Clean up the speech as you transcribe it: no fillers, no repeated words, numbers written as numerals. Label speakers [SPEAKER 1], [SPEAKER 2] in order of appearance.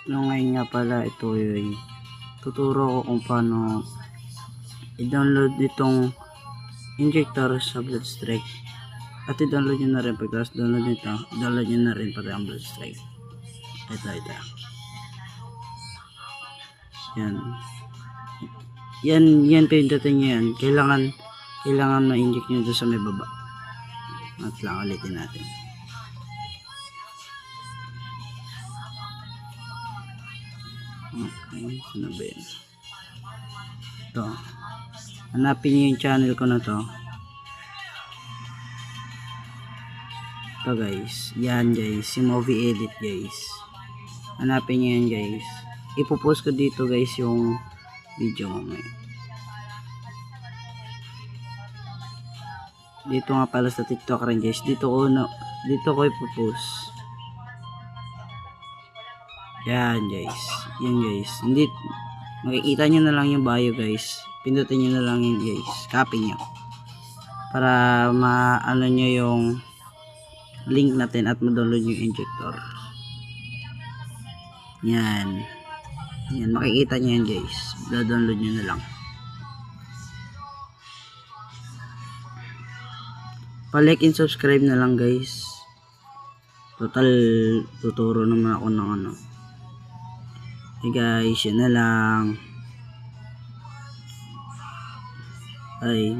[SPEAKER 1] Ngayon nga pala, ito yung tuturo ko kung paano i-download itong injector sa Bloodstrike. At i-download nyo na rin, pagkatapos download nito, download nyo na rin pati ang Bloodstrike. Ito. Yan pindutin nyo yan. Kailangan ma-inject nyo doon sa may baba. At lang ulitin natin. Okay, ano ba yun? Ito. Hanapin nyo yung channel ko na to. Ito guys. Yan guys. Si movie edit guys. Hanapin nyo yan guys. Ipopost ko dito guys yung video mamaya. Dito nga pala sa TikTok rin guys. Dito ko ipopost. Yan guys. Yan guys. Hindi makikita nyo na lang yung bio guys. Pindutin nyo na lang yun guys. Copy nyo. Para maano nyo yung link natin at ma-download yung injector. Yan. Yan. Makikita nyo yan guys. Da-download nyo na lang. Pa-like and subscribe na lang guys. Total tuturo naman ako ng ano. Hey guys, yun na lang. Ay,